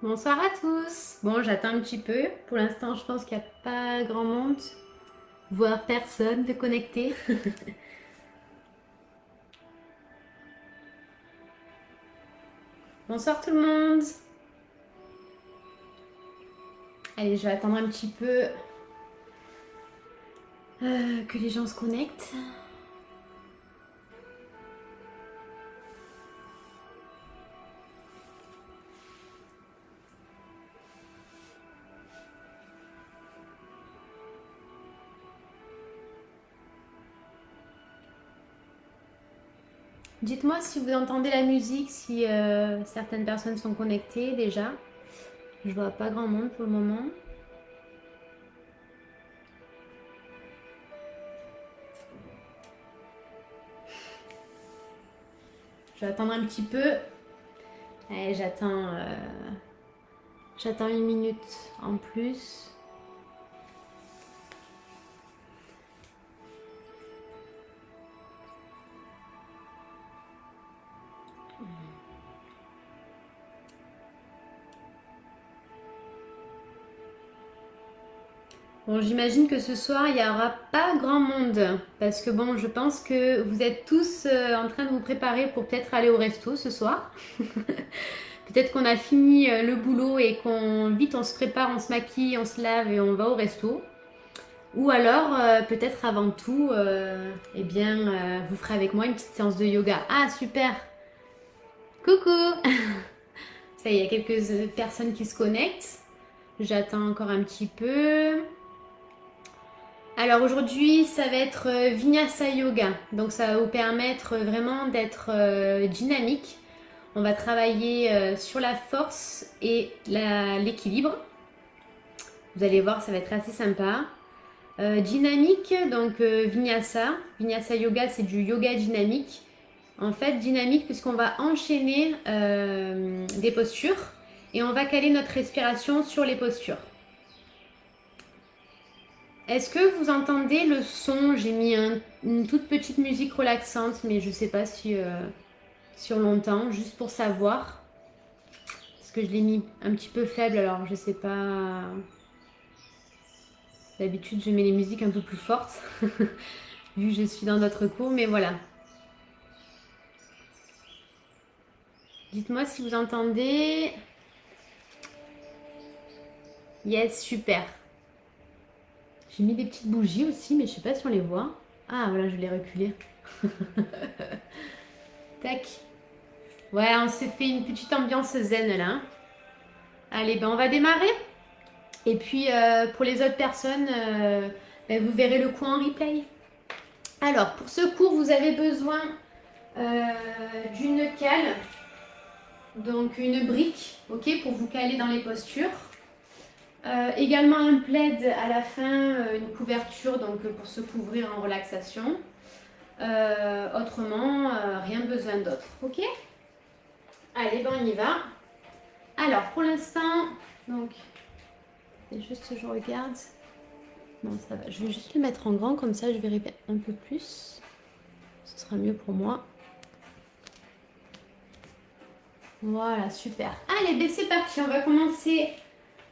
Bonsoir à tous. Bon, j'attends un petit peu. Pour l'instant, je pense qu'il n'y a pas grand monde, voire personne de connecté. Bonsoir tout le monde. Allez, je vais attendre un petit peu que les gens se connectent. Dites-moi si vous entendez la musique, si certaines personnes sont connectées déjà. Je vois pas grand monde pour le moment. Je vais attendre un petit peu. Allez, j'attends une minute en plus. Bon, j'imagine que ce soir, il n'y aura pas grand monde. Parce que bon, je pense que vous êtes tous en train de vous préparer pour peut-être aller au resto ce soir. Peut-être qu'on a fini le boulot et qu'on vite on se prépare, on se maquille, on se lave et on va au resto. Ou alors, peut-être avant tout, eh bien, vous ferez avec moi une petite séance de yoga. Ah, super! Coucou! Ça y est, il y a quelques personnes qui se connectent. J'attends encore un petit peu. Alors aujourd'hui, ça va être Vinyasa Yoga. Donc ça va vous permettre vraiment d'être dynamique. On va travailler sur la force et l'équilibre. Vous allez voir, ça va être assez sympa. Dynamique, donc Vinyasa. Vinyasa Yoga, c'est du yoga dynamique. En fait, dynamique puisqu'on va enchaîner des postures et on va caler notre respiration sur les postures. Est-ce que vous entendez le son? J'ai mis une toute petite musique relaxante, mais je ne sais pas si on l'entend, juste pour savoir. Parce que je l'ai mis un petit peu faible, alors je ne sais pas. D'habitude, je mets les musiques un peu plus fortes, vu que je suis dans d'autres cours, mais voilà. Dites-moi si vous entendez. Yes, super. J'ai mis des petites bougies aussi, mais je ne sais pas si on les voit. Ah, voilà, je l'ai reculé. Tac. Ouais, on s'est fait une petite ambiance zen là. Allez, ben on va démarrer. Et puis pour les autres personnes, ben, vous verrez le cours en replay. Alors, pour ce cours, vous avez besoin d'une cale, donc une brique, ok, pour vous caler dans les postures. Également un plaid à la fin, une couverture donc pour se couvrir en relaxation. Autrement, rien besoin d'autre, ok. Allez, ben on y va. Alors, pour l'instant, donc, juste je regarde. Non, ça va. Je vais juste le mettre en grand, comme ça je verrai un peu plus. Ce sera mieux pour moi. Voilà, super. Allez, ben c'est parti. On va commencer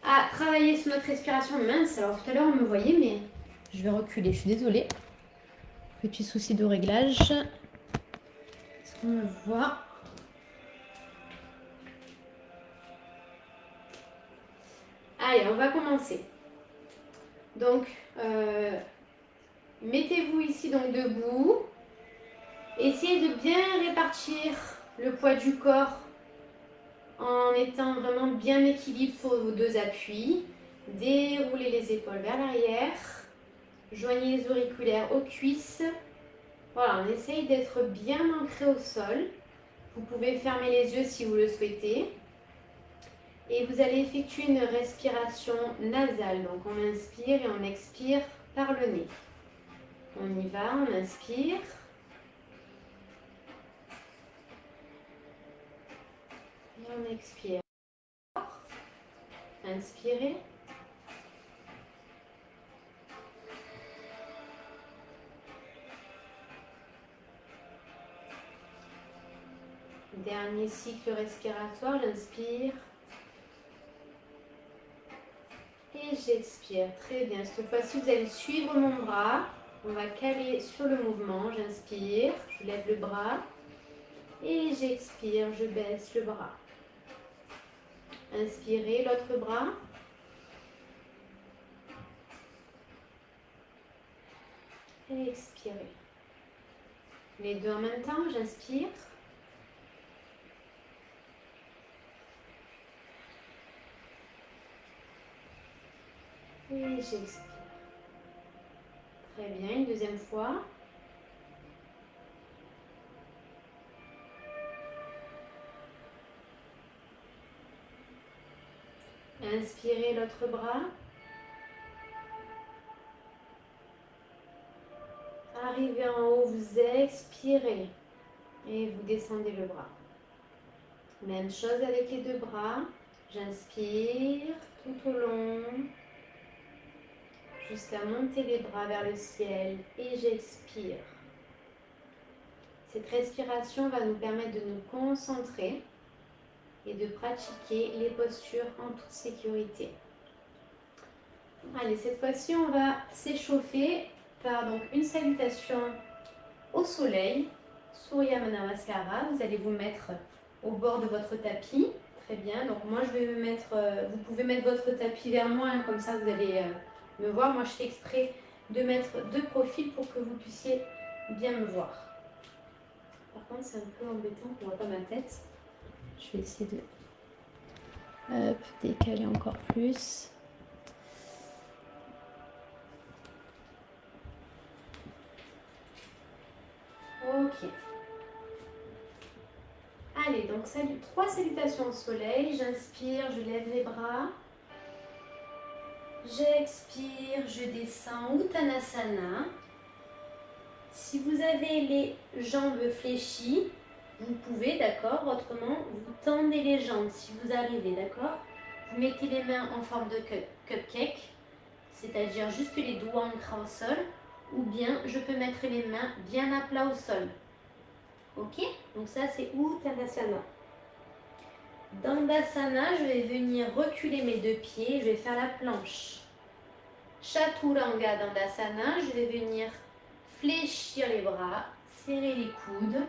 à travailler sur notre respiration. Mince, alors tout à l'heure on me voyait, mais je vais reculer. Je suis désolée. Petit souci de réglage. Est-ce qu'on me voit? Allez, on va commencer. Donc, mettez-vous ici donc debout. Essayez de bien répartir le poids du corps en étant vraiment bien équilibré sur vos deux appuis. Déroulez les épaules vers l'arrière. Joignez les auriculaires aux cuisses. Voilà, on essaye d'être bien ancré au sol. Vous pouvez fermer les yeux si vous le souhaitez. Et vous allez effectuer une respiration nasale. Donc on inspire et on expire par le nez. On y va, on inspire. Et on expire. Inspirez. Dernier cycle respiratoire, l'inspire. Et j'expire. Très bien. Cette fois-ci, vous allez suivre mon bras. On va caler sur le mouvement. J'inspire, je lève le bras. Et j'expire, je baisse le bras. Inspirez l'autre bras. Et expirez. Les deux en même temps, j'inspire. Et j'expire. Très bien, une deuxième fois. Inspirez l'autre bras. Arrivez en haut, vous expirez et vous descendez le bras. Même chose avec les deux bras. J'inspire tout au long jusqu'à monter les bras vers le ciel et j'expire. Cette respiration va nous permettre de nous concentrer et de pratiquer les postures en toute sécurité. Allez, cette fois-ci, on va s'échauffer par donc une salutation au soleil, Surya Namaskara. Vous allez vous mettre au bord de votre tapis. Très bien. Donc moi, je vais me mettre, vous pouvez mettre votre tapis vers moi, hein, comme ça vous allez me voir. Moi, je fais exprès de mettre de profil pour que vous puissiez bien me voir. Par contre, c'est un peu embêtant qu'on ne voit pas ma tête. Je vais essayer de décaler encore plus. Ok. Allez, donc 3 salutations au soleil. J'inspire, je lève les bras. J'expire, je descends, Uttanasana. Si vous avez les jambes fléchies, vous pouvez, d'accord, autrement, vous tendez les jambes si vous arrivez, d'accord. Vous mettez les mains en forme de cupcake, c'est-à-dire juste les doigts ancrés au sol, ou bien je peux mettre les mains bien à plat au sol. Ok? Donc ça, c'est Uttanasana. Dandasana, je vais venir reculer mes deux pieds, je vais faire la planche. Chaturanga Dandasana, je vais venir fléchir les bras, serrer les coudes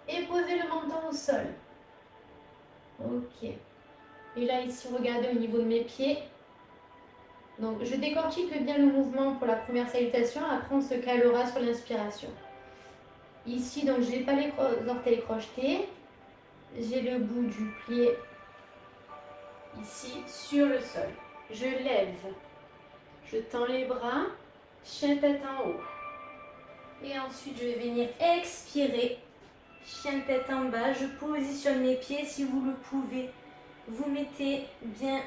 et poser le menton au sol. Ok. Et là, ici, regardez au niveau de mes pieds. Donc, je décortique bien le mouvement pour la première salutation. Après, on se calera sur l'inspiration. Ici, donc, je n'ai pas les orteils crochetés. J'ai le bout du pied ici sur le sol. Je lève. Je tends les bras. Chien tête en haut. Et ensuite, je vais venir expirer. Chien tête en bas. Je positionne mes pieds si vous le pouvez. Vous mettez bien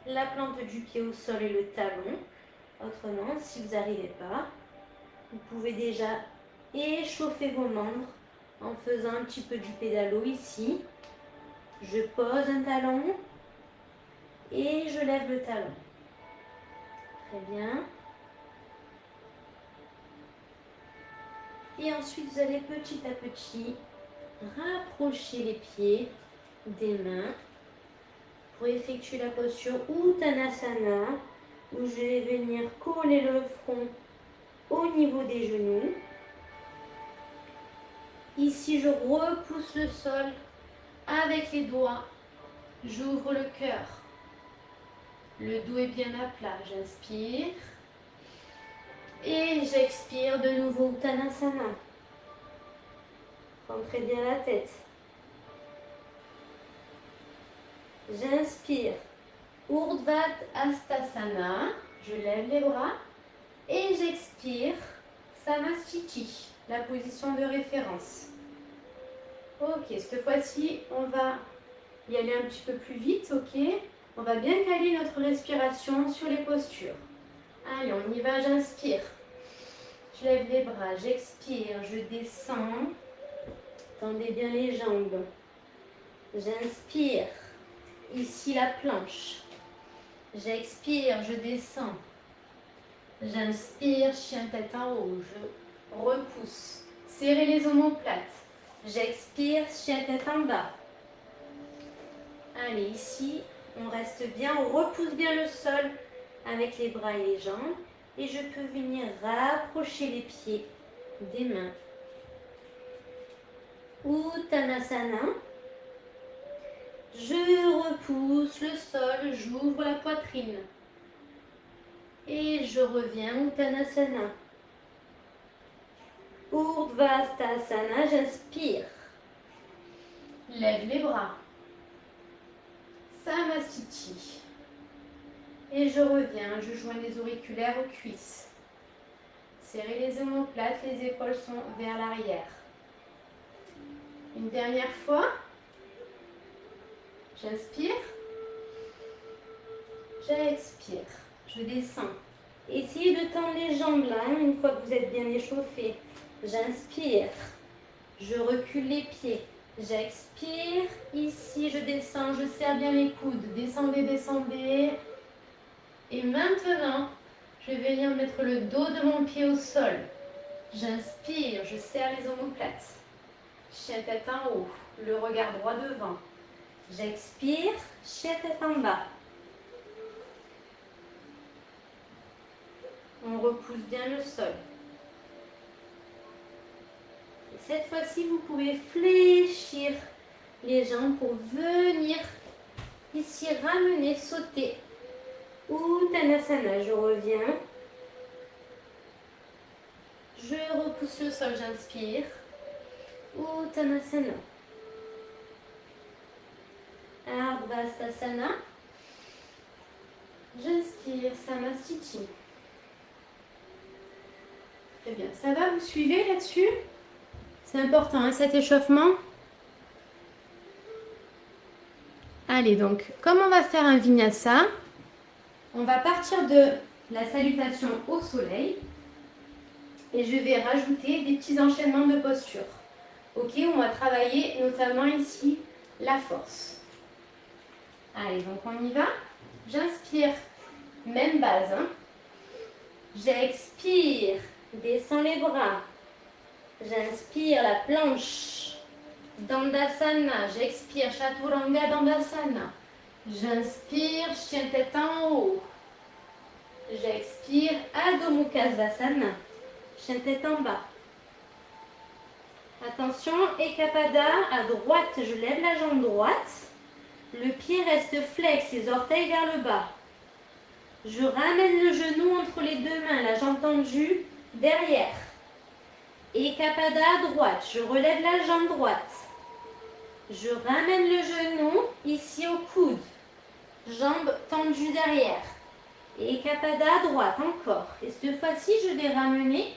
la plante du pied au sol et le talon. Autrement, si vous n'arrivez pas, vous pouvez déjà échauffer vos membres en faisant un petit peu du pédalo ici. Je pose un talon et je lève le talon. Très bien. Et ensuite, vous allez petit à petit rapprocher les pieds des mains pour effectuer la posture Uttanasana, où je vais venir coller le front au niveau des genoux. Ici, je repousse le sol avec les doigts. J'ouvre le cœur. Le dos est bien à plat. J'inspire. Et j'expire de nouveau Uttanasana. Rentrez bien la tête. J'inspire. Urdhva Hastasana. Je lève les bras. Et j'expire. Samastiti, la position de référence. Ok, cette fois-ci, on va y aller un petit peu plus vite, ok? On va bien caler notre respiration sur les postures. Allez, on y va, j'inspire. Je lève les bras, j'expire, je descends. Tendez bien les jambes. J'inspire. Ici, la planche. J'expire, je descends. J'inspire, chien tête en haut, je repousse. Serrez les omoplates. J'expire, chien tête en bas. Allez, ici, on reste bien, on repousse bien le sol avec les bras et les jambes. Et je peux venir rapprocher les pieds des mains. Uttanasana. Je repousse le sol, j'ouvre la poitrine. Et je reviens Uttanasana. Urdhvastasana, j'inspire. Lève les bras. Samastiti. Et je reviens, je joins les auriculaires aux cuisses. Serrez les omoplates, les épaules sont vers l'arrière. Une dernière fois. J'inspire. J'expire. Je descends. Essayez de tendre les jambes là, une fois que vous êtes bien échauffé. J'inspire. Je recule les pieds. J'expire. Ici, je descends. Je serre bien les coudes. Descendez, descendez. Et maintenant, je vais venir mettre le dos de mon pied au sol. J'inspire. Je serre les omoplates. Chien tête en haut. Le regard droit devant. J'expire. Chien tête en bas. On repousse bien le sol. Et cette fois-ci, vous pouvez fléchir les jambes pour venir ici ramener, sauter. Uttanasana, je reviens. Je repousse le sol, j'inspire. Uttanasana. Urdhvastasana. J'inspire, Samastiti. Très bien, ça va, vous suivez là-dessus? C'est important, hein, cet échauffement. Allez, donc, comme on va faire un vinyasa, on va partir de la salutation au soleil et je vais rajouter des petits enchaînements de posture. Ok, on va travailler notamment ici la force. Allez, donc on y va. J'inspire, même base. Hein. J'expire, descends les bras. J'inspire la planche. Dandasana, j'expire, Chaturanga Dandasana. J'inspire, chien tête en haut. J'expire, Adho Mukha Svasana, chien tête en bas. Attention, Ekapada, à droite, je lève la jambe droite. Le pied reste flex, les orteils vers le bas. Je ramène le genou entre les deux mains, la jambe tendue derrière. Ekapada à droite, je relève la jambe droite. Je ramène le genou ici au coude. Jambe tendue derrière. Ekapada à droite encore. Et cette fois-ci, je vais ramener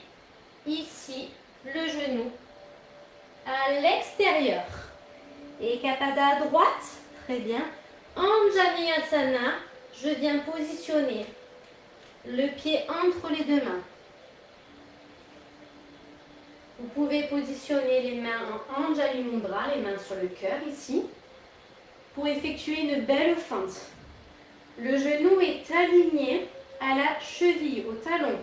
ici le genou à l'extérieur. Ekapada à droite. Très bien. Anjaneyasana. Je viens positionner le pied entre les deux mains. Vous pouvez positionner les mains en Anjali Mudra, les mains sur le cœur ici, pour effectuer une belle fente. Le genou est aligné à la cheville, au talon.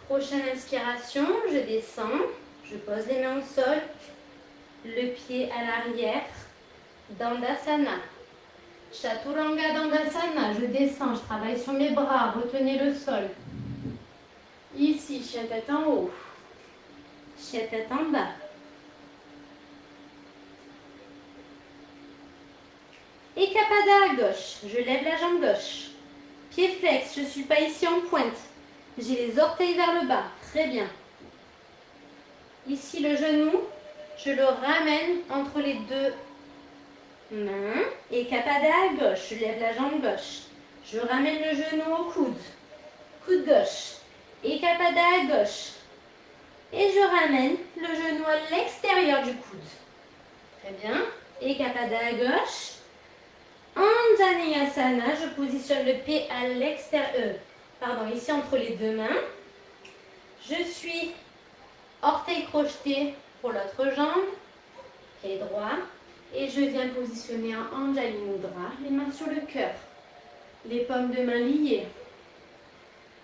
Prochaine inspiration, je descends, je pose les mains au sol, le pied à l'arrière, Dandasana. Chaturanga Dandasana, je descends, je travaille sur mes bras, retenez le sol. Ici, chien tête en haut, chien tête en bas. Ekapada à gauche, je lève la jambe gauche. Pied flex, je ne suis pas ici en pointe. J'ai les orteils vers le bas, très bien. Ici le genou, je le ramène entre les deux main, Ekapada à gauche, je lève la jambe gauche. Je ramène le genou au coude. Coude gauche. Ekapada à gauche. Et je ramène le genou à l'extérieur du coude. Très bien. Ekapada à gauche. Anjaneyasana, je positionne le pied à l'extérieur. Ici entre les deux mains. Je suis orteil crocheté pour l'autre jambe. Pied droit. Et je viens positionner en Anjali Mudra, les mains sur le cœur, les paumes de main liées.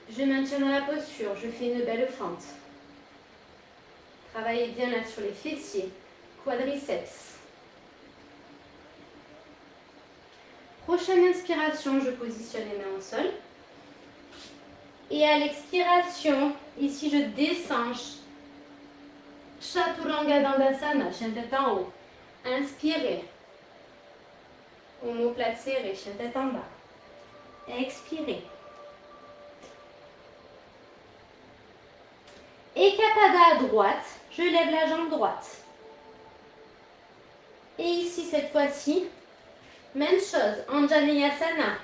Je maintiens dans la posture, je fais une belle fente. Travaillez bien là sur les fessiers, quadriceps. Prochaine inspiration, je positionne les mains au sol. Et à l'expiration, ici je descends. Chaturanga Dandasana, chien tête en haut. Inspirez. Omoplate serrée, chien tête en bas. Expirez. Ekapada à droite, je lève la jambe droite. Et ici, cette fois-ci, même chose, Anjaneyasana.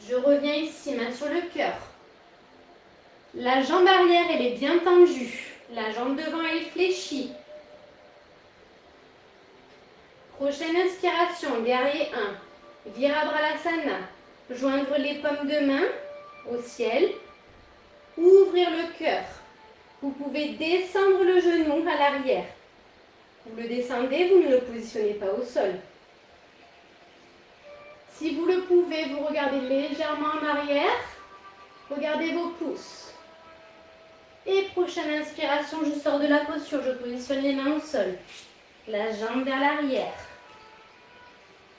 Je reviens ici, main sur le cœur. La jambe arrière, elle est bien tendue. La jambe devant, elle est fléchie. Prochaine inspiration, guerrier 1. Virabhadrasana. Joindre les paumes de main au ciel. Ouvrir le cœur. Vous pouvez descendre le genou à l'arrière. Vous le descendez, vous ne le positionnez pas au sol. Si vous le pouvez, vous regardez légèrement en arrière. Regardez vos pouces. Et prochaine inspiration, je sors de la posture, je positionne les mains au sol. La jambe vers l'arrière.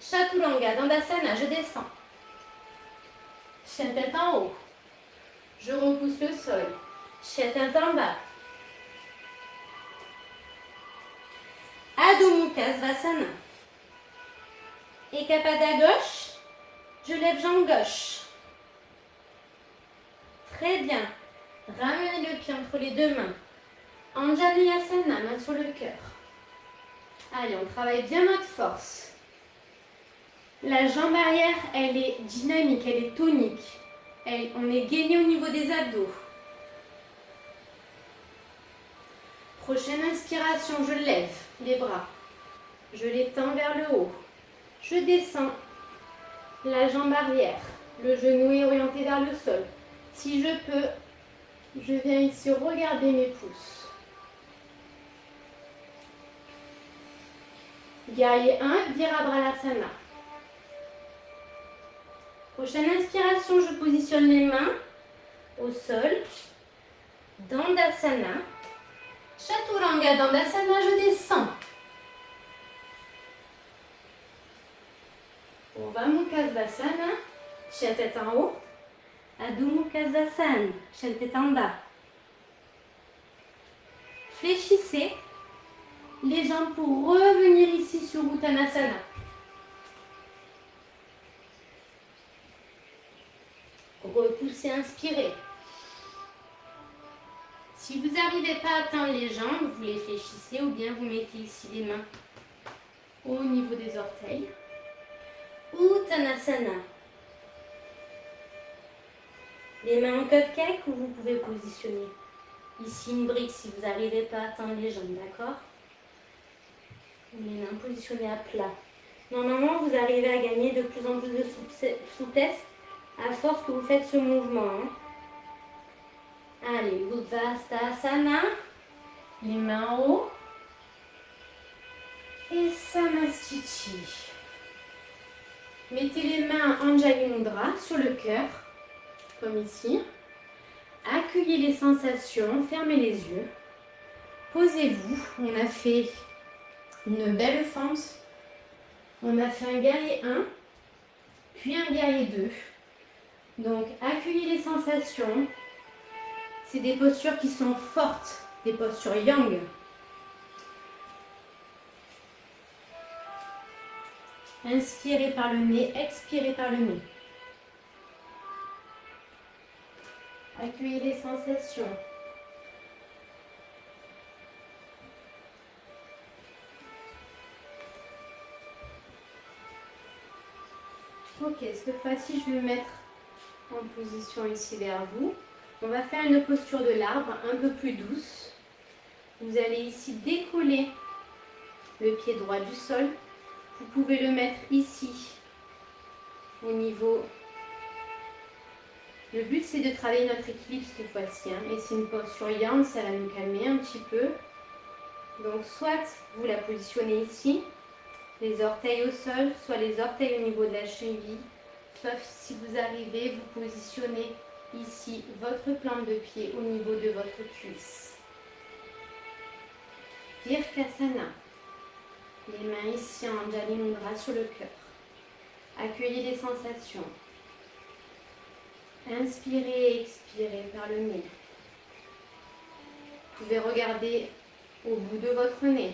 Chaturanga, Dandasana, je descends. Chien tête en haut. Je repousse le sol. Chien tête en bas. Adho Mukha Svanasana. Ekapada gauche. Je lève jambe gauche. Très bien. Ramenez le pied entre les deux mains. Anjaneyasana, main sur le cœur. Allez, on travaille bien notre force. La jambe arrière, elle est dynamique, elle est tonique. On est gainé au niveau des abdos. Prochaine inspiration, je lève les bras. Je les tends vers le haut. Je descends la jambe arrière. Le genou est orienté vers le sol. Si je peux, je viens ici regarder mes pouces. Guerrier 1, Virabhadrasana. Prochaine inspiration, je positionne les mains au sol. Dandasana. Chaturanga Dandasana, je descends. Urdhva Mukha Svanasana, chien tête en haut. Adho Mukha Svanasana, chien tête en bas. Fléchissez les jambes pour revenir ici sur Uttanasana. Repoussez, inspirez. Si vous n'arrivez pas à atteindre les jambes, vous les fléchissez ou bien vous mettez ici les mains au niveau des orteils. Uttanasana. Les mains en cupcake ou vous pouvez positionner ici une brique si vous n'arrivez pas à atteindre les jambes, d'accord? Les mains positionnées à plat. Normalement, vous arrivez à gagner de plus en plus de souplesse à force que vous faites ce mouvement. Allez, Uttanasana. Les mains en haut. Et Samastiti. Mettez les mains en Anjali Mudra sur le cœur, comme ici. Accueillez les sensations, fermez les yeux. Posez-vous. On a fait une belle fente. On a fait un guerrier 1, puis un guerrier 2. Donc, accueillez les sensations. C'est des postures qui sont fortes, des postures yang. Inspirez par le nez, expirez par le nez. Accueillez les sensations. Ok, cette fois-ci, je vais me mettre en position ici vers vous. On va faire une posture de l'arbre un peu plus douce. Vous allez ici décoller le pied droit du sol. Vous pouvez le mettre ici, au niveau... Le but, c'est de travailler notre équilibre cette fois-ci. Et c'est une posture yang, ça va nous calmer un petit peu. Donc, soit vous la positionnez ici, les orteils au sol, soit les orteils au niveau de la cheville. Sauf si vous arrivez, vous positionnez ici votre plante de pied au niveau de votre cuisse. Virkasana. Les mains ici en Anjali Mudra sur le cœur. Accueillez les sensations. Inspirez et expirez par le nez. Vous pouvez regarder au bout de votre nez.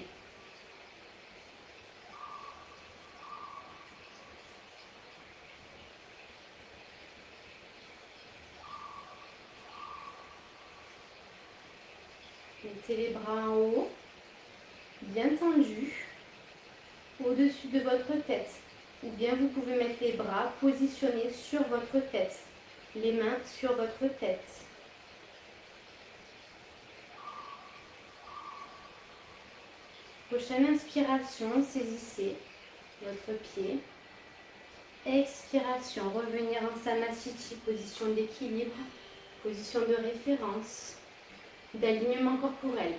Mettez les bras en haut, bien tendus, au-dessus de votre tête. Ou bien vous pouvez mettre les bras positionnés sur votre tête, les mains sur votre tête. Prochaine inspiration, saisissez votre pied. Expiration, revenir en Samasthiti, position d'équilibre, position de référence, d'alignement corporel.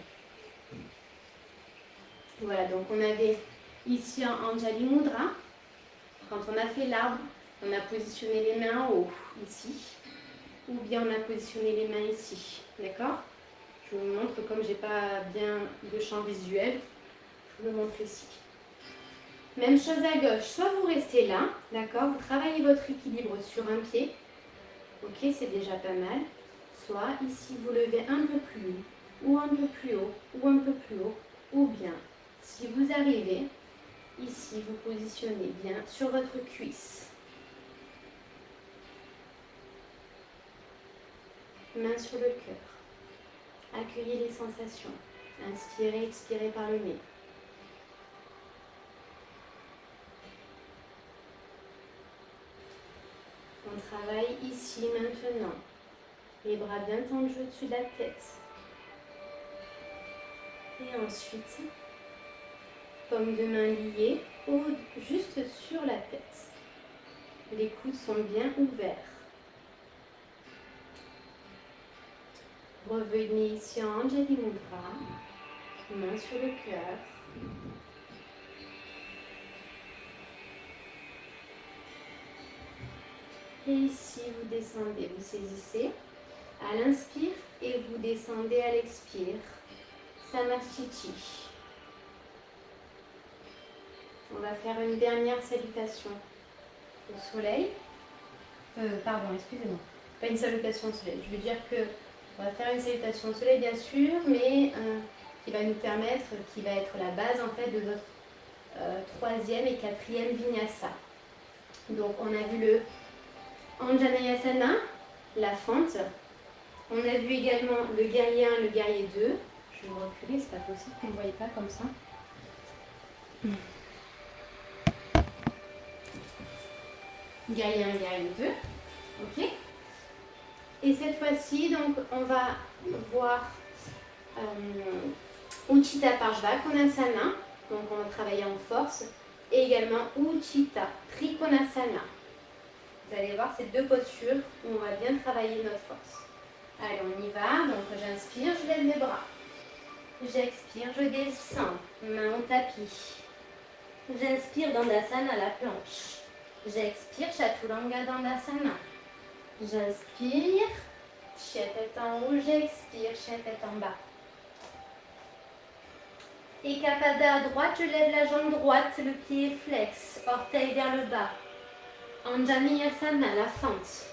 Voilà, donc on avait ici un Anjali Mudra. Quand on a fait l'arbre, on a positionné les mains en haut, ici. Ou bien on a positionné les mains ici. D'accord? Je vous montre, comme je n'ai pas bien de champ visuel, je vous le montre ici. Même chose à gauche, soit vous restez là, d'accord? Vous travaillez votre équilibre sur un pied. Ok, c'est déjà pas mal. Soit ici, vous levez un peu plus haut, ou un peu plus haut, ou un peu plus haut. Ou bien, si vous arrivez, ici, vous positionnez bien sur votre cuisse. Main sur le cœur. Accueillez les sensations. Inspirez, expirez par le nez. On travaille ici maintenant. Les bras bien tendus au-dessus de la tête. Et ensuite, paumes de main liées, juste sur la tête. Les coudes sont bien ouverts. Revenez ici en Anjali Mudra, main sur le cœur. Et ici, vous descendez, vous saisissez à l'inspire et vous descendez à l'expire. Samasthiti. On va faire une dernière salutation au soleil. Pardon, excusez-moi. Pas une salutation au soleil. Je veux dire que on va faire une salutation au soleil, bien sûr, mais qui va nous permettre, qui va être la base en fait de notre troisième et quatrième vinyasa. Donc, on a vu le Anjaneyasana, la fente. On a vu également le guerrier 1, le guerrier 2. Je vais me reculer, c'est pas possible que vous ne voyez pas comme ça. Guerrier 1, guerrier 2. Ok. Et cette fois-ci, donc, on va voir Utthita Parshvakonasana. Donc, on va travailler en force. Et également Utthita Trikonasana. Vous allez voir ces deux postures où on va bien travailler notre force. Allez, on y va. Donc, j'inspire, je lève mes bras. J'expire, je descends, main au tapis. J'inspire Dandasana, la planche. J'expire Chaturanga Dandasana. J'inspire, chien tête en haut, j'expire, chien tête en bas. Ekapada à droite, je lève la jambe droite, le pied est flex, orteil vers le bas. Anjaneyasana, la fente.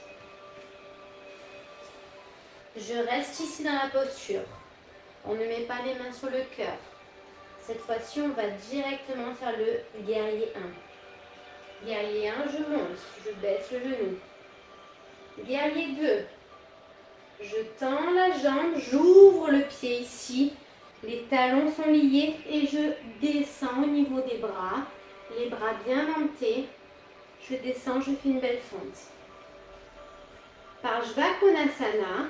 Je reste ici dans la posture. On ne met pas les mains sur le cœur. Cette fois-ci, on va directement faire le guerrier 1. Guerrier 1, je monte, je baisse le genou. Guerrier 2, je tends la jambe, j'ouvre le pied ici. Les talons sont liés et je descends au niveau des bras. Les bras bien montés. Je descends, je fais une belle fente. Parshvakonasana,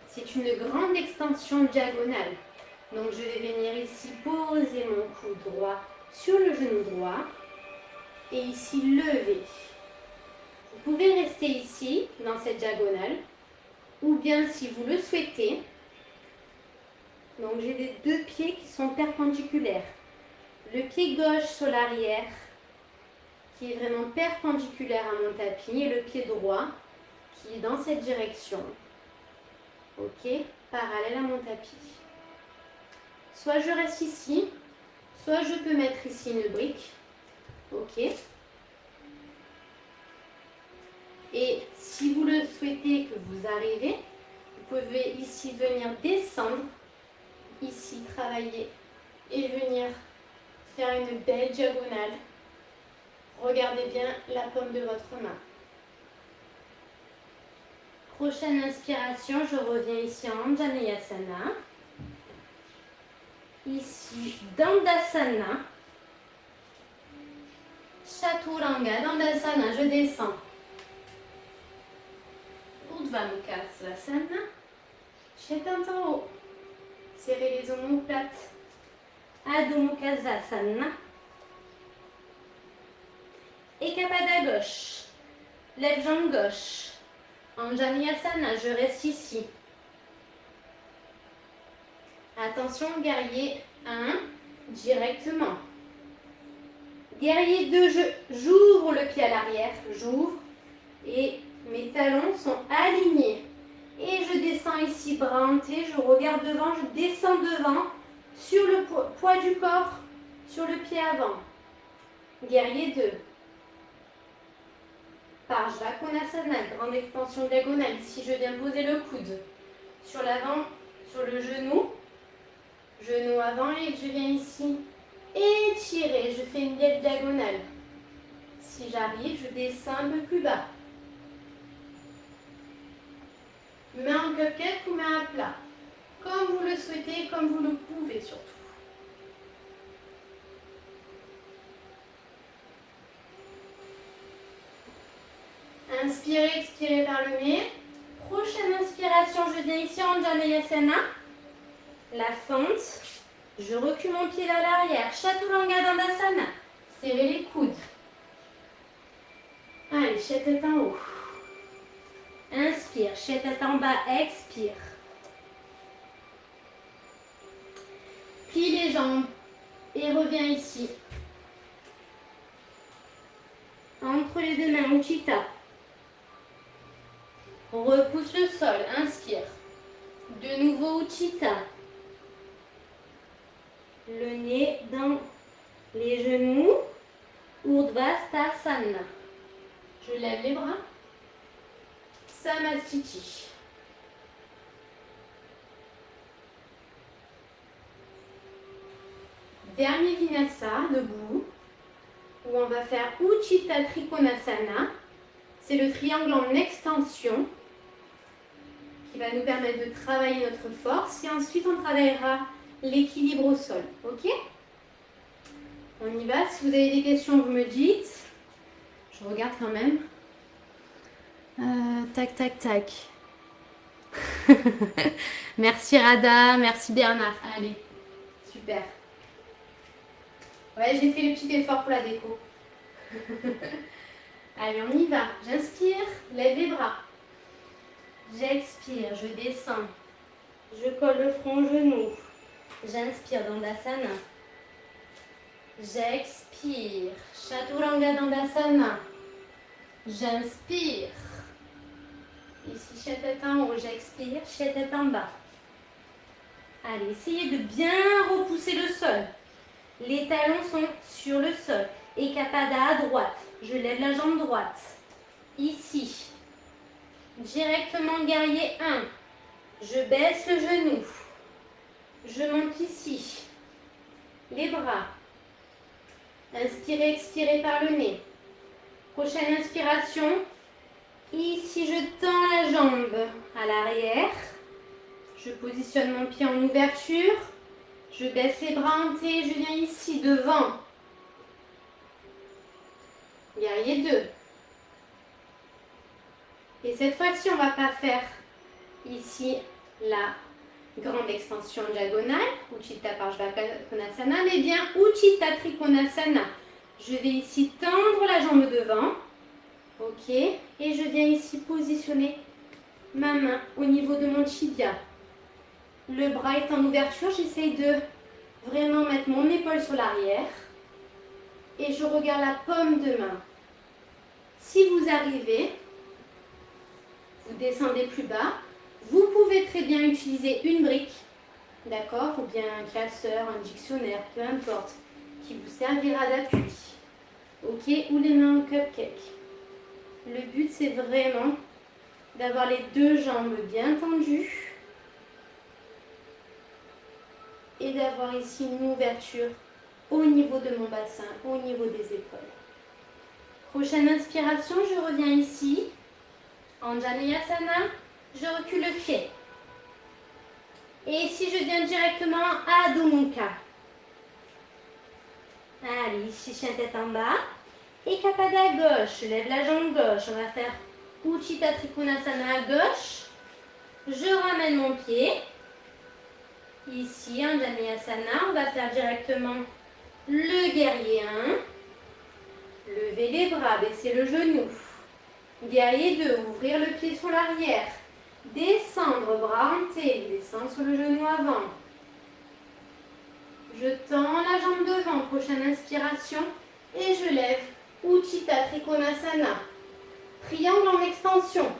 c'est une grande extension diagonale. Donc je vais venir ici poser mon coude droit sur le genou droit et ici lever. Vous pouvez rester ici dans cette diagonale ou bien si vous le souhaitez, donc j'ai les deux pieds qui sont perpendiculaires. Le pied gauche sur l'arrière qui est vraiment perpendiculaire à mon tapis et le pied droit qui est dans cette direction. Ok, parallèle à mon tapis. Soit je reste ici, soit je peux mettre ici une brique. Ok. Et si vous le souhaitez que vous arrivez, vous pouvez ici venir descendre, ici travailler et venir faire une belle diagonale. Regardez bien la paume de votre main. Prochaine inspiration, je reviens ici en Anjaneyasana. Ici, Dandasana. Chaturanga, Dandasana, je descends. Urdhva Mukha Svanasana. Shetanta en haut. Serrez les omoplates. Adho Mukha Svanasana. Ekapada gauche. Lève jambe gauche. Anjaneyasana, je reste ici. Attention, guerrier 1, directement. Guerrier 2, j'ouvre le pied à l'arrière, j'ouvre et mes talons sont alignés. Et je descends ici, bras hantés, je regarde devant, je descends devant sur le poids du corps, sur le pied avant. Guerrier 2. Parshva Konasana, grande extension diagonale. Ici, je viens poser le coude sur l'avant, sur le genou. Genou avant et je viens ici étirer. Je fais une belle diagonale. Si j'arrive, je descends un peu plus bas. Main en cupcake ou main à plat. Comme vous le souhaitez, comme vous le pouvez surtout. Inspirez, expirez par le nez. Prochaine inspiration, je viens ici en Anjaneyasana. La fente. Je recule mon pied vers l'arrière. Chaturanga Dandasana. Serrez les coudes. Allez, tête en haut. Inspire, tête en bas, expire. Plie les jambes et reviens ici. Entre les deux mains, Uchita. Repousse le sol, inspire. De nouveau Uchita. Le nez dans les genoux. Urdhvastasana. Je lève les bras. Samastiti. Dernier Vinyasa, debout, où on va faire Uchita Trikonasana. C'est le triangle en extension qui va nous permettre de travailler notre force. Et ensuite, on travaillera l'équilibre au sol. Ok? On y va. Si vous avez des questions, vous me dites. Je regarde quand même. Tac, tac, tac. Merci Rada, merci Bernard. Allez, super. Ouais, j'ai fait le petit effort pour la déco. Allez, on y va. J'inspire, lève les bras. J'expire, je descends. Je colle le front au genou. J'inspire Dandasana. J'expire. Chaturanga Dandasana. J'inspire. Ici, tête en haut, j'expire, tête en bas. Allez, essayez de bien repousser le sol. Les talons sont sur le sol. Ekapada à droite. Je lève la jambe droite. Ici. Directement guerrier 1. Je baisse le genou. Je monte ici. Les bras. Inspirez, expirez par le nez. Prochaine inspiration. Ici, je tends la jambe à l'arrière. Je positionne mon pied en ouverture. Je baisse les bras hantés. Je viens ici, devant. Guerrier 2. Et cette fois-ci, on ne va pas faire ici la grande extension diagonale, Uchita Parshva Konasana, mais bien Uchita Trikonasana. Je vais ici tendre la jambe devant. Ok, et je viens ici positionner ma main au niveau de mon tibia. Le bras est en ouverture, j'essaye de vraiment mettre mon épaule sur l'arrière. Et je regarde la paume de main. Si vous arrivez, vous descendez plus bas. Vous pouvez très bien utiliser une brique, d'accord, ou bien un classeur, un dictionnaire, peu importe, qui vous servira d'appui. Ok, ou les mains en cupcake. Le but, c'est vraiment d'avoir les deux jambes bien tendues et d'avoir ici une ouverture au niveau de mon bassin, au niveau des épaules. Prochaine inspiration, je reviens ici. Anjaneyasana, je recule le pied. Et ici, je viens directement à Adho Mukha. Allez, ici, chien tête en bas. Et Kapada à gauche, je lève la jambe gauche. On va faire Uchita Trikonasana à gauche. Je ramène mon pied. Ici, Anjaneyasana, on va faire directement le guerrier 1. Lever les bras, baisser le genou. Guerrier 2, ouvrir le pied sur l'arrière. Descendre, bras en T, descendre sur le genou avant. Je tends la jambe devant, prochaine inspiration. Et je lève Uchita Trikonasana. Triangle en extension.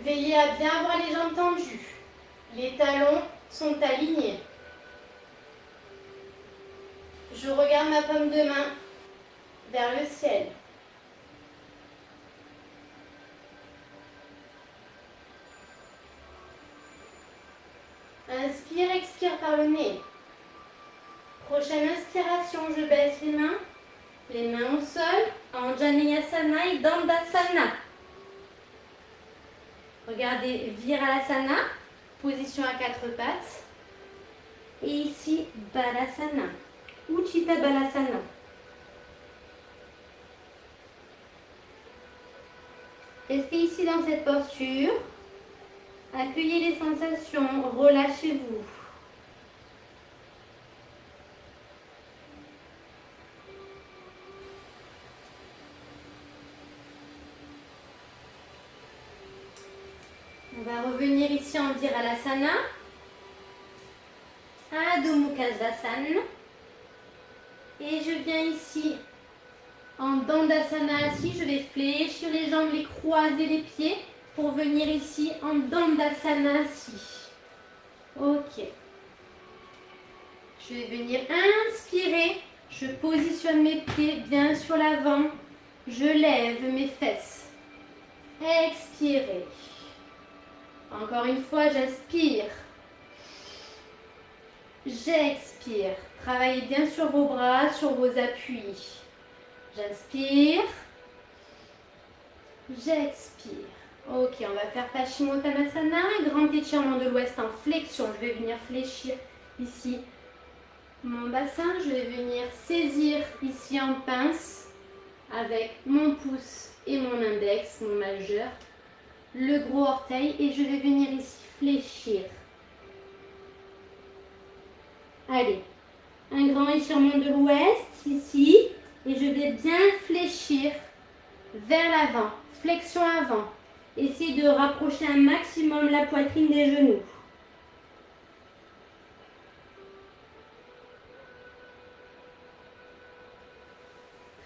Veillez à bien avoir les jambes tendues. Les talons sont alignés. Je regarde ma paume de main vers le ciel. Inspire, expire par le nez. Prochaine inspiration, je baisse les mains au sol, Anjaneyasana et Dandasana. Regardez, Viralasana, position à quatre pattes. Et ici, Balasana, Uchita Balasana. Restez ici dans cette posture. Accueillez les sensations, relâchez-vous. On va revenir ici en Viralasana, Adho Mukha Svanasana. Et je viens ici en Dandasana assis. Je vais fléchir les jambes, les croiser les pieds pour venir ici en Dandasana assis. Ok. Je vais venir inspirer. Je positionne mes pieds bien sur l'avant. Je lève mes fesses. Expirez. Encore une fois, j'inspire. J'expire. Travaillez bien sur vos bras, sur vos appuis. J'inspire. J'expire. Ok, on va faire Paschimottanasana, grand étirement de l'ouest en flexion. Je vais venir fléchir ici mon bassin. Je vais venir saisir ici en pince avec mon pouce et mon index, mon majeur, le gros orteil, et je vais venir ici fléchir. Allez, un grand étirement de l'ouest ici, et je vais bien fléchir vers l'avant, flexion avant. Essayez de rapprocher un maximum la poitrine des genoux.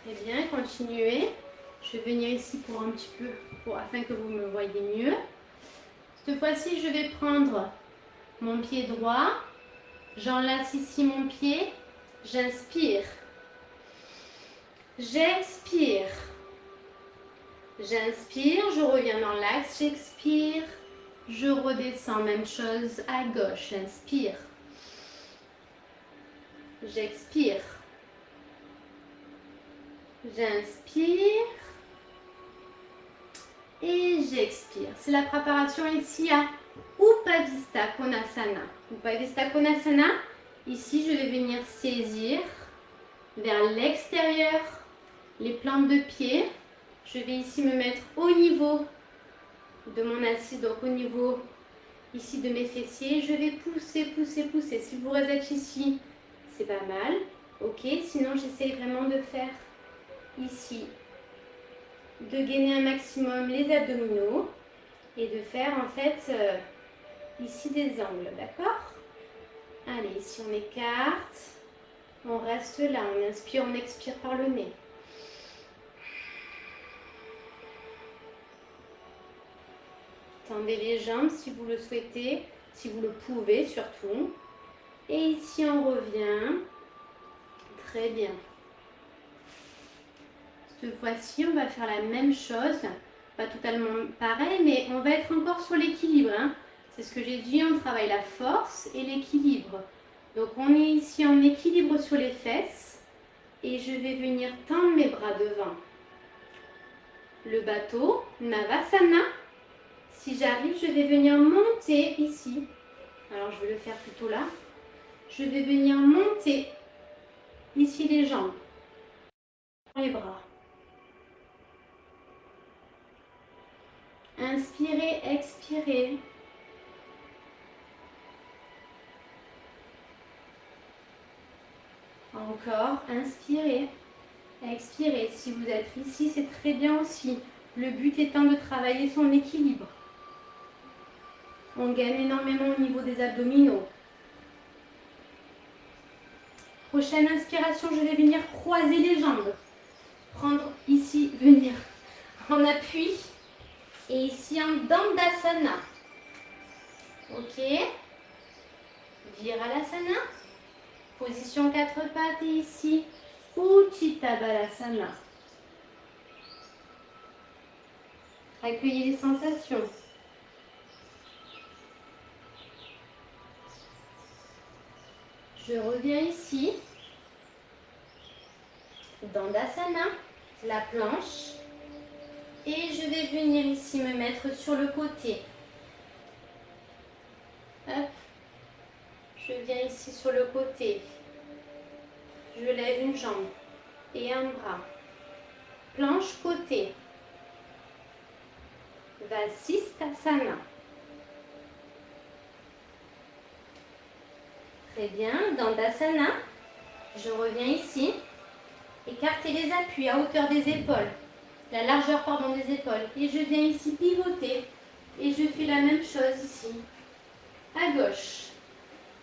Très bien, continuez. Je vais venir ici pour un petit peu, afin que vous me voyez mieux. Cette fois-ci, je vais prendre mon pied droit. J'enlace ici mon pied. J'inspire. J'expire. J'inspire, je reviens dans l'axe, j'expire. Je redescends, même chose à gauche. J'inspire. J'expire. J'inspire. Et j'expire. C'est la préparation ici à Upavista Konasana. Upavista Konasana, ici je vais venir saisir vers l'extérieur les plantes de pied. Je vais ici me mettre au niveau de mon assise, donc au niveau ici de mes fessiers. Je vais pousser, pousser, pousser. Si vous êtes ici, c'est pas mal. Ok, sinon j'essaie vraiment de faire ici, de gainer un maximum les abdominaux et de faire en fait ici des angles, d'accord? Allez, ici on écarte, on reste là, on inspire, on expire par le nez. Tendez les jambes si vous le souhaitez, si vous le pouvez surtout. Et ici on revient. Très bien. Cette fois-ci, on va faire la même chose. Pas totalement pareil, mais on va être encore sur l'équilibre. Hein. C'est ce que j'ai dit, on travaille la force et l'équilibre. Donc on est ici en équilibre sur les fesses. Et je vais venir tendre mes bras devant. Le bateau, Navasana. Si j'arrive, je vais venir monter ici. Alors je vais le faire plutôt là. Je vais venir monter ici les jambes. Les bras. Inspirez, expirez. Encore, inspirez, expirez. Si vous êtes ici, c'est très bien aussi. Le but étant de travailler son équilibre. On gagne énormément au niveau des abdominaux. Prochaine inspiration, je vais venir croiser les jambes. Prendre ici, venir en appui. Et ici en Dandasana. Ok. Viralasana. Position 4 pattes et ici, Utthita Balasana. Accueillez les sensations. Je reviens ici, Dandasana, la planche. Et je vais venir ici me mettre sur le côté. Hop. Je viens ici sur le côté. Je lève une jambe et un bras. Planche côté. Vasisthasana. Très bien. Dandasana. Je reviens ici. Écartez les appuis à hauteur des épaules. La largeur, pardon, des épaules. Et je viens ici pivoter. Et je fais la même chose ici. À gauche.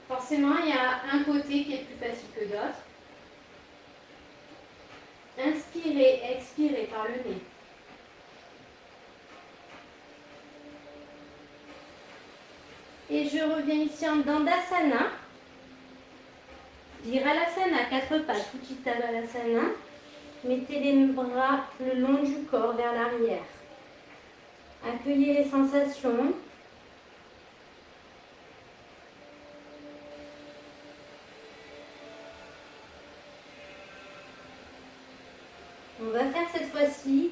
Forcément, il y a un côté qui est plus facile que d'autres. Inspirez, expirez par le nez. Et je reviens ici en Dandasana. Viralasana, 4 pattes, Utthita Balasana. Mettez les bras le long du corps vers l'arrière. Accueillez les sensations. On va faire cette fois-ci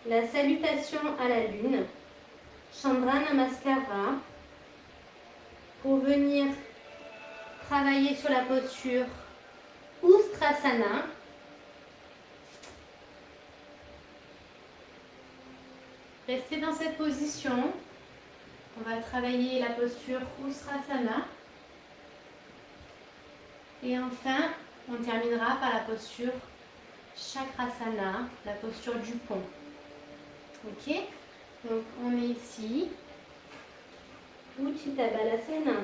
la salutation à la lune, Chandra Namaskara, pour venir travailler sur la posture Ustrasana. Restez dans cette position. On va travailler la posture Ustrasana. Et enfin, on terminera par la posture Chakrasana, la posture du pont. Ok? Donc on est ici. Utthita Balasana.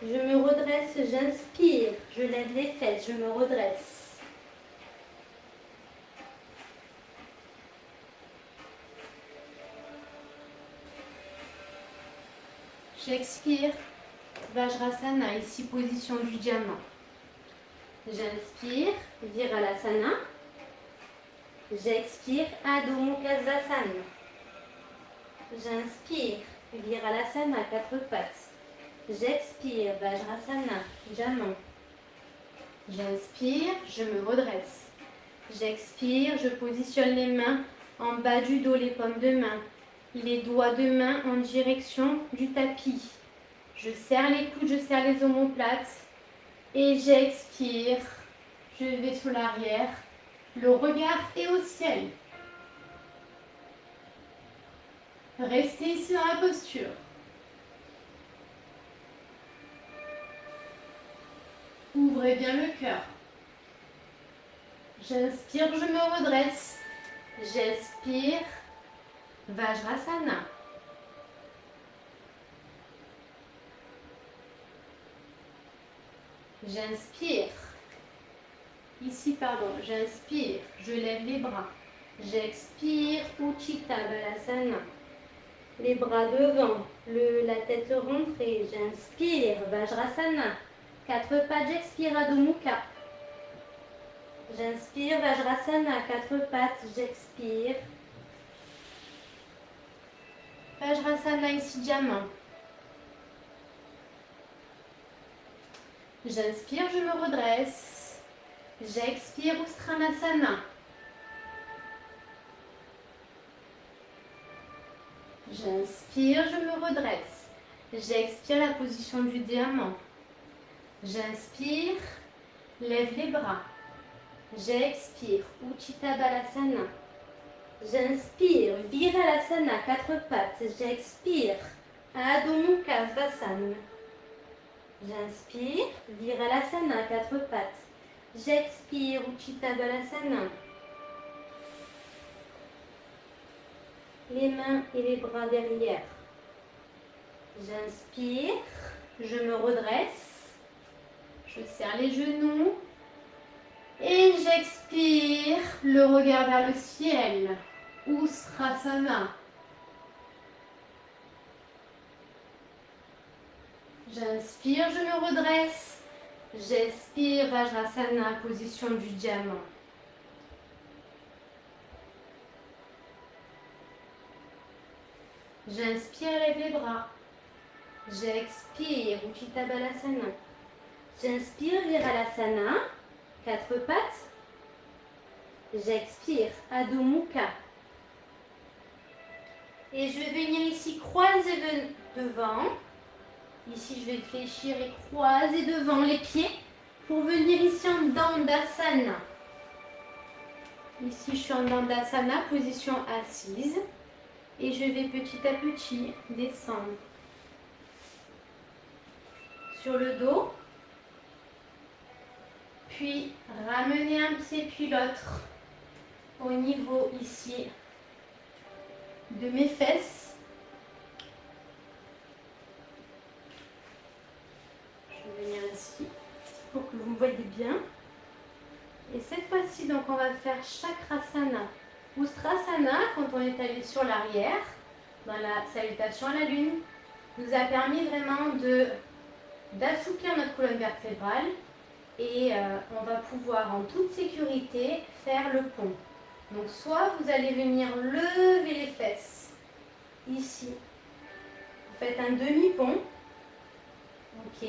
Je me redresse, j'inspire, je lève les fesses, je me redresse. J'expire, Vajrasana, ici position du diamant. J'inspire, Viralasana. J'expire, Adho Mukha Svanasana. J'inspire, Viralasana, 4 pattes. J'expire, Vajrasana, diamant. J'inspire, je me redresse. J'expire, je positionne les mains en bas du dos, les paumes de main. Les doigts de main en direction du tapis. Je serre les coudes, je serre les omoplates. Et j'expire. Je vais sur l'arrière. Le regard est au ciel. Restez ici dans la posture. Ouvrez bien le cœur. J'inspire, je me redresse. J'expire. Vajrasana. J'inspire. Ici, pardon, j'inspire. Je lève les bras. J'expire. Utthita Balasana. Les bras devant. La tête rentrée. J'inspire. Vajrasana. 4 pattes, j'expire, Adho Mukha. J'inspire, Vajrasana, 4 pattes, j'expire. Vajrasana, ici diamant. J'inspire, je me redresse. J'expire, Ustranasana. J'inspire, je me redresse. J'expire, la position du diamant. J'inspire, lève les bras. J'expire, Utthita Balasana. J'inspire, Viralasana, 4 pattes. J'expire, Adho Mukha Svasana. J'inspire, Viralasana, 4 pattes. J'expire, Utthita Balasana. Les mains et les bras derrière. J'inspire, je me redresse. Je serre les genoux. Et j'expire, le regard vers le ciel. Ustrasana. J'inspire, je me redresse. J'expire, Vajrasana, position du diamant. J'inspire, lève les bras. J'expire, Utthita Balasana. J'inspire, Viralasana, 4 pattes. J'expire, Adho Mukha. Et je vais venir ici croiser devant. Ici, je vais fléchir et croiser devant les pieds pour venir ici en Dandasana. Ici, je suis en Dandasana, position assise. Et je vais petit à petit descendre sur le dos. Puis ramener un pied puis l'autre au niveau ici de mes fesses. Je vais venir ici pour que vous me voyez bien. Et cette fois-ci, donc, on va faire Chakrasana. Ustrasana, quand on est allé sur l'arrière, dans la salutation à la lune, nous a permis vraiment d'assouplir notre colonne vertébrale et on va pouvoir en toute sécurité faire le pont. Donc soit vous allez venir lever les fesses ici, vous faites un demi-pont, ok.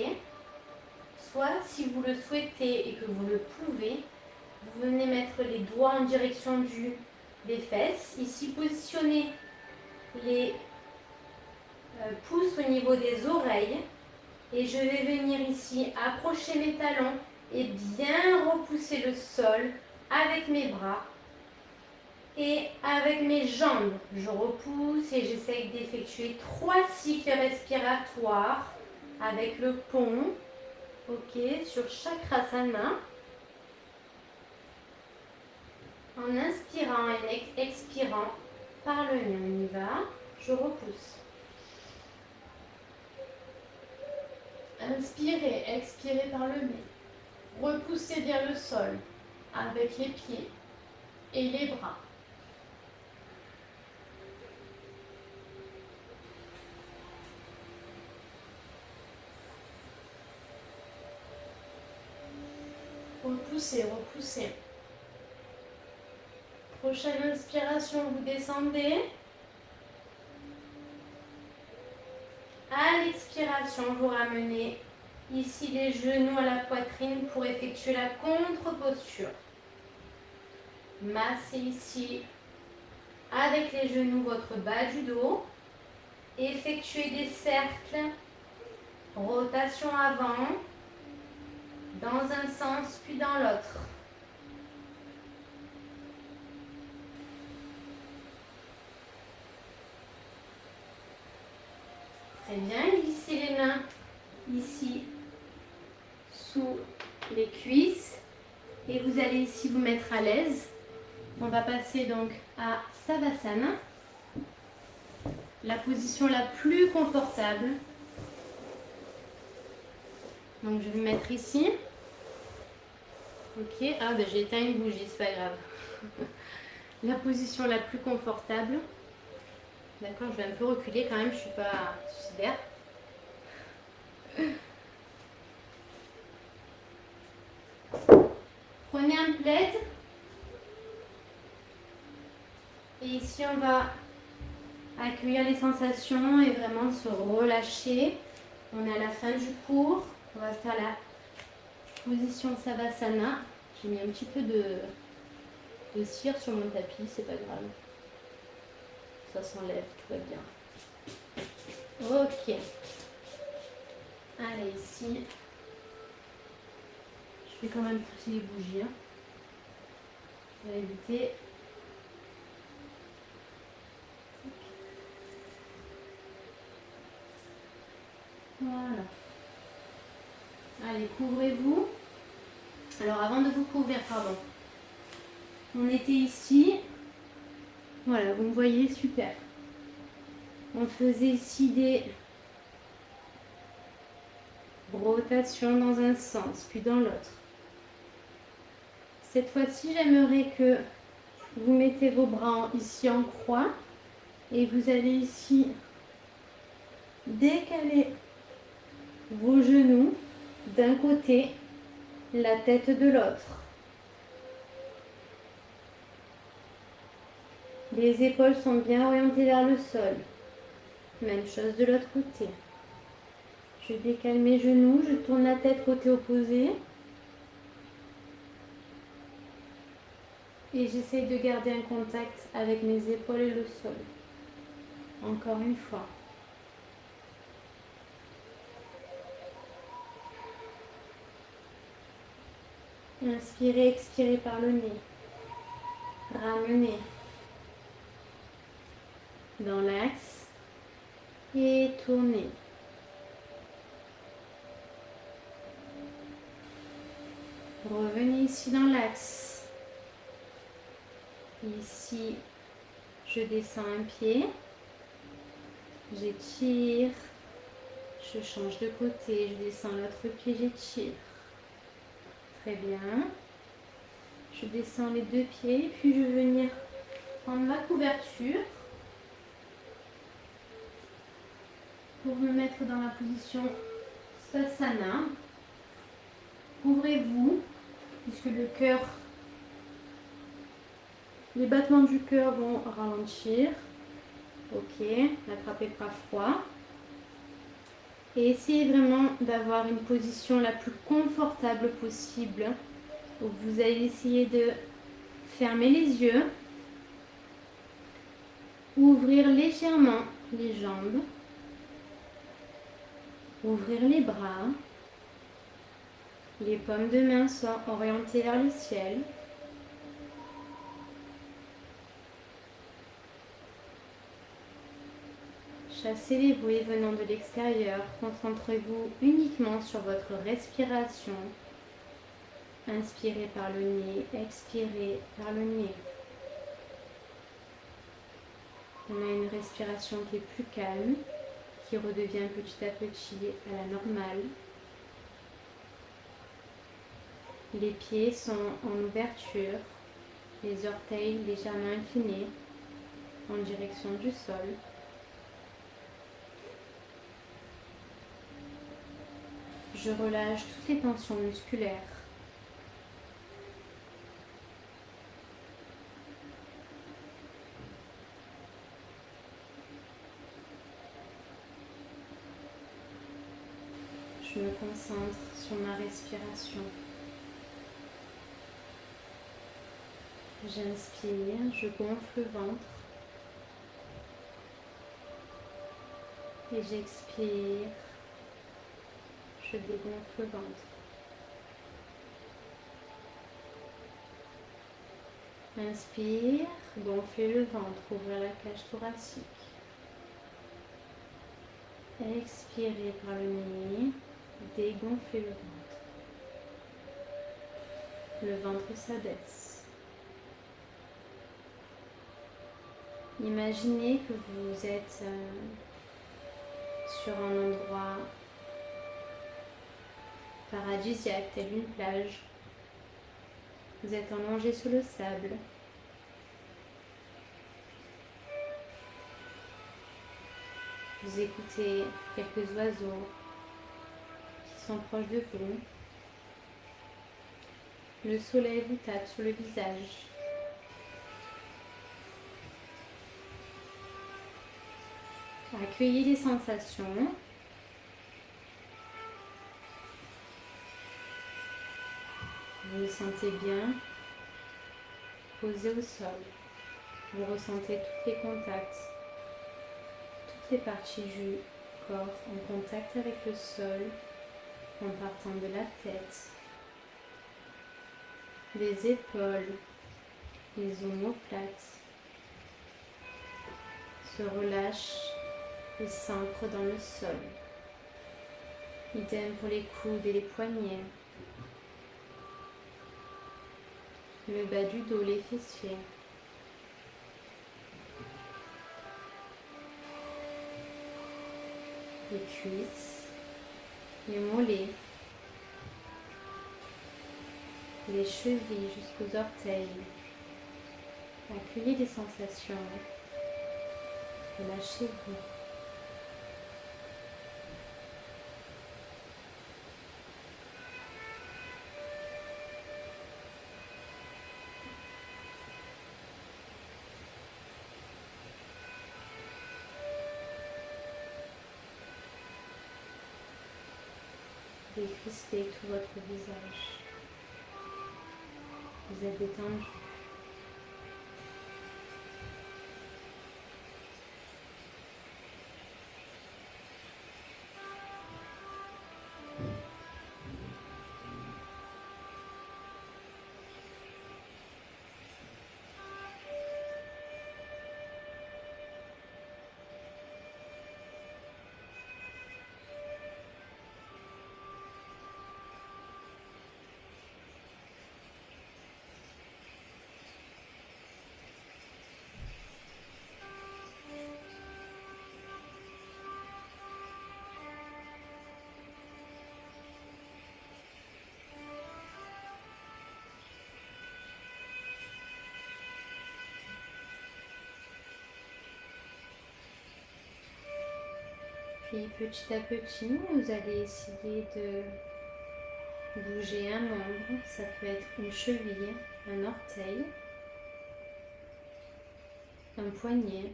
Soit si vous le souhaitez et que vous le pouvez, vous venez mettre les doigts en direction des fesses. Ici, positionnez les pouces au niveau des oreilles. Et je vais venir ici approcher mes talons et bien repousser le sol avec mes bras et avec mes jambes. Je repousse et j'essaye d'effectuer 3 cycles respiratoires avec le pont. Ok, sur Chakrasana. En inspirant et expirant par le nez, on y va. Je repousse. Inspirez, expirez par le nez. Repoussez vers le sol avec les pieds et les bras. Repoussez, repoussez. Prochaine inspiration, vous descendez. À l'expiration, vous ramenez ici les genoux à la poitrine pour effectuer la contre-posture. Massez ici avec les genoux votre bas du dos. Effectuez des cercles. Rotation avant, dans un sens puis dans l'autre. Très bien, glissez les mains ici sous les cuisses et vous allez ici vous mettre à l'aise. On va passer donc à Savasana, la position la plus confortable. Donc je vais me mettre ici. Ok, ah ben j'ai éteint une bougie, c'est pas grave. La position la plus confortable. D'accord, je vais un peu reculer quand même, je suis pas suicidaire. Prenez Prenez un plaid. Et ici, on va accueillir les sensations et vraiment se relâcher. On est à la fin du cours. On va faire la position Savasana. J'ai mis un petit peu de cire sur mon tapis, c'est pas grave. Ça s'enlève, tout va bien. Ok. Allez, ici. Je vais quand même pousser les bougies. Hein. Je vais éviter. Voilà. Allez, couvrez-vous. Alors, avant de vous couvrir, pardon. On était ici. Voilà, vous me voyez, super. On faisait ici des rotations dans un sens, puis dans l'autre. Cette fois-ci, j'aimerais que vous mettez vos bras ici en croix et vous allez ici décaler vos genoux d'un côté, la tête de l'autre. Les épaules sont bien orientées vers le sol. Même chose de l'autre côté. Je décale mes genoux, je tourne la tête côté opposé. Et j'essaie de garder un contact avec mes épaules et le sol. Encore une fois. Inspirez, expirez par le nez. Ramenez dans l'axe et tournez. Revenez ici dans l'axe. Ici, je descends un pied. J'étire. Je change de côté. Je descends l'autre pied, j'étire. Très bien. Je descends les deux pieds, puis je vais venir prendre ma couverture pour me mettre dans la position Savasana. Couvrez-vous, puisque le cœur, les battements du cœur vont ralentir. Ok, n'attrapez pas froid. Et essayez vraiment d'avoir une position la plus confortable possible. Donc vous allez essayer de fermer les yeux, ouvrir légèrement les jambes, ouvrir les bras. Les paumes de main sont orientées vers le ciel. Chassez les bruits venant de l'extérieur. Concentrez-vous uniquement sur votre respiration. Inspirez par le nez, expirez par le nez. On a une respiration qui est plus calme, qui redevient petit à petit à la normale. Les pieds sont en ouverture, les orteils légèrement inclinés en direction du sol. Je relâche toutes les tensions musculaires. Je me concentre sur ma respiration. J'inspire, je gonfle le ventre. Et j'expire, je dégonfle le ventre. Inspire, gonfler le ventre, ouvrir la cage thoracique. Expirez par le nez, dégonflez le ventre. Le ventre s'abaisse. Imaginez que vous êtes sur un endroit paradisiaque, tel une plage. Vous êtes allongé sur le sable. Vous écoutez quelques oiseaux qui sont proches de vous. Le soleil vous tape sur le visage. Accueillez les sensations. Vous vous sentez bien posé au sol. Vous ressentez tous les contacts, toutes les parties du corps en contact avec le sol, en partant de la tête, des épaules, les omoplates, se relâchent et s'ancrent dans le sol. Idem pour les coudes et les poignets, le bas du dos, les fessiers. Les cuisses, les mollets, les chevilles jusqu'aux orteils. Accueillez les sensations. Relâchez-vous. Décrispez tout votre visage. Vous êtes détendu. Puis petit à petit, vous allez essayer de bouger un membre. Ça peut être une cheville, un orteil, un poignet.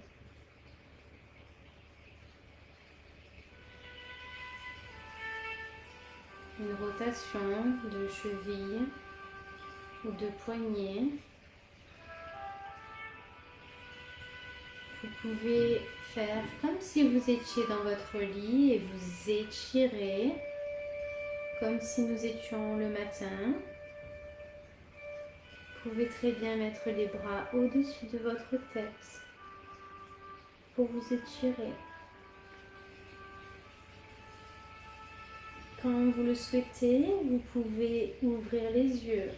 Une rotation de cheville ou de poignet. Vous pouvez faire comme si vous étiez dans votre lit et vous étirez comme si nous étions le matin. Vous pouvez très bien mettre les bras au-dessus de votre tête pour vous étirer. Quand vous le souhaitez, vous pouvez ouvrir les yeux.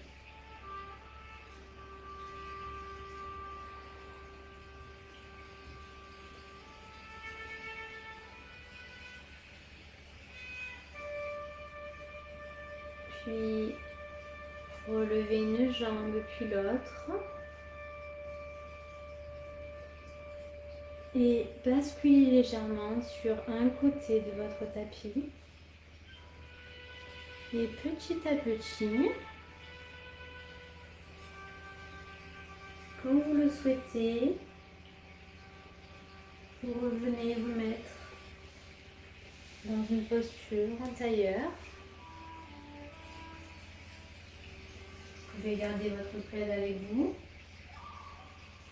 Puis relevez une jambe puis l'autre. Et basculez légèrement sur un côté de votre tapis. Et petit à petit, quand vous le souhaitez, vous revenez vous mettre dans une posture en tailleur. Vous pouvez garder votre plaid avec vous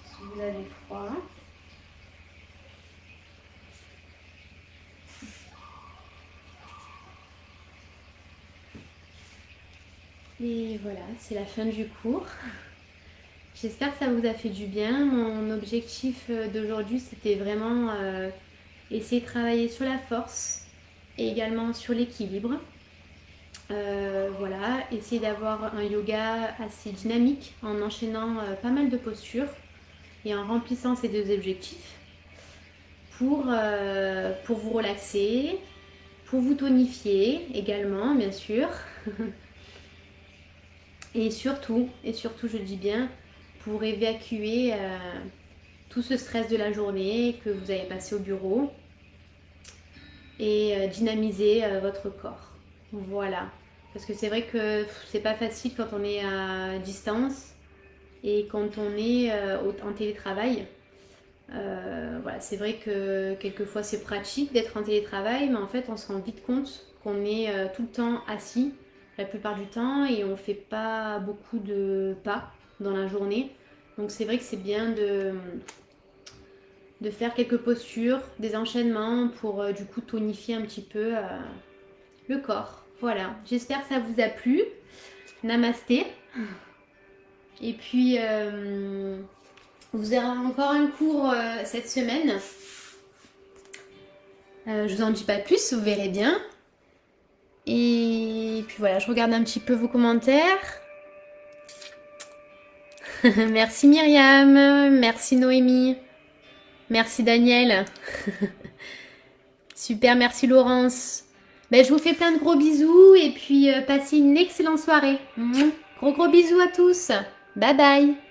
si vous avez froid. Et voilà, c'est la fin du cours. J'espère que ça vous a fait du bien. Mon objectif d'aujourd'hui, c'était vraiment essayer de travailler sur la force et également sur l'équilibre. Voilà, essayer d'avoir un yoga assez dynamique en enchaînant pas mal de postures et en remplissant ces deux objectifs pour vous relaxer, pour vous tonifier également, bien sûr. Et surtout, je dis bien, pour évacuer tout ce stress de la journée que vous avez passé au bureau et dynamiser votre corps. Voilà. Parce que c'est vrai que c'est pas facile quand on est à distance et quand on est en télétravail. Voilà, c'est vrai que quelquefois c'est pratique d'être en télétravail, mais en fait on se rend vite compte qu'on est tout le temps assis la plupart du temps et on fait pas beaucoup de pas dans la journée. Donc c'est vrai que c'est bien de faire quelques postures, des enchaînements pour du coup tonifier un petit peu le corps. Voilà, j'espère que ça vous a plu. Namasté. Et puis, vous aurez encore un cours cette semaine. Je vous en dis pas plus, vous verrez bien. Et puis voilà, je regarde un petit peu vos commentaires. Merci Myriam, merci Noémie, merci Daniel. Super, merci Laurence. Ben, je vous fais plein de gros bisous et puis passez une excellente soirée. Gros bisous à tous. Bye bye.